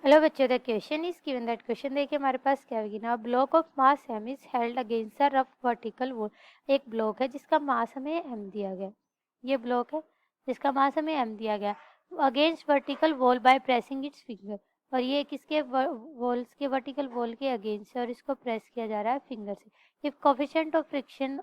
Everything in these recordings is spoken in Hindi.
हेलो बच्चों, the question is given that question देखिए हमारे पास क्या है ना, block of mass m is held against the rough vertical wall. एक ब्लॉक है जिसका मास हमें m दिया गया, ये ब्लॉक है जिसका मास हमें m दिया गया against vertical wall by pressing it's finger. और ये किसके वॉल्स के वर्टिकल वॉल के अगेंस्ट है और इसको प्रेस किया जा रहा है फिंगर से। If coefficient of friction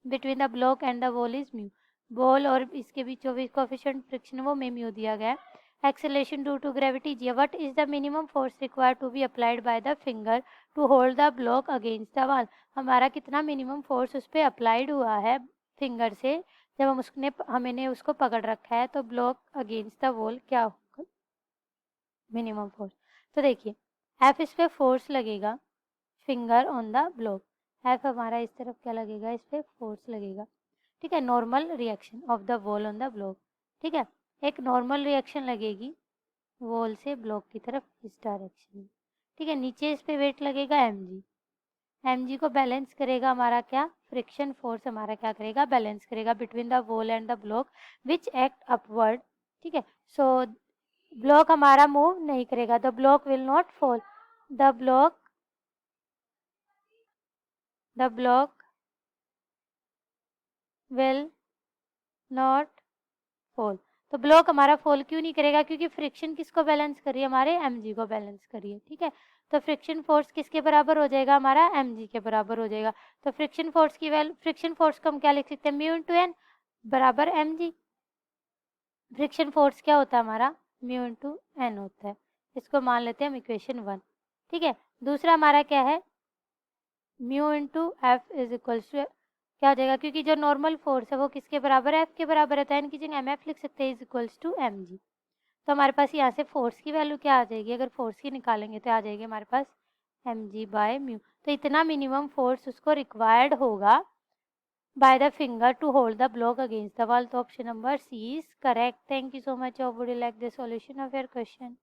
between the block and the wall is mu, ball और इसके बीच जो भी कोफिशिएंट फ्रिक्शन है वो में म्यू दिया गया है। Acceleration due to gravity g, what is the minimum force required to be applied by the finger to hold the block against the wall? हमारा कितना मिनिमम फोर्स उस पर अप्लाइड हुआ है फिंगर से जब हमने उसको पकड़ रखा है, तो ब्लॉक अगेंस्ट द वॉल क्या होगा मिनिमम फोर्स। तो देखिए एफ इस पे फोर्स लगेगा finger on the block, F हमारा इस तरफ क्या लगेगा, इस पे फोर्स लगेगा। ठीक है, normal reaction of the wall on the block. ठीक है, एक नॉर्मल रिएक्शन लगेगी वॉल से ब्लॉक की तरफ इस डायरेक्शन में। ठीक है, नीचे इस पे वेट लगेगा mg को बैलेंस करेगा हमारा क्या, फ्रिक्शन फोर्स हमारा क्या करेगा, बैलेंस करेगा between the wall and the block which act upward. ठीक है, सो ब्लॉक हमारा मूव नहीं करेगा, the block will not fall, the block will not fall. तो ब्लॉक हमारा फॉल क्यों नहीं करेगा, क्योंकि फ्रिक्शन किसको बैलेंस करिए, हमारे mg को बैलेंस करिए। ठीक है, तो फ्रिक्शन फोर्स किसके बराबर हो जाएगा, हमारा mg के बराबर हो जाएगा। तो फ्रिक्शन फोर्स को हम क्या लिख सकते हैं, म्यू इंटू एन बराबर mg। फ्रिक्शन फोर्स क्या होता है हमारा, म्यू इंटू एन होता है। इसको मान लेते हैं हम इक्वेशन 1। ठीक है, दूसरा हमारा क्या है, mu into F is equals to क्या हो जाएगा, क्योंकि जो नॉर्मल फोर्स है वो किसके बराबर है, एफ के बराबर है, तो एन की जगह एम एफ लिख सकते हैं is equals to M G. तो हमारे पास यहाँ से फोर्स की वैल्यू क्या आ जाएगी, अगर फोर्स की निकालेंगे तो आ जाएगी हमारे पास एम जी बाय म्यू। तो इतना मिनिमम फोर्स उसको रिक्वायर्ड होगा by the finger to hold the block against the wall. तो option number C is correct. Thank you so much. Would you like the solution of your question?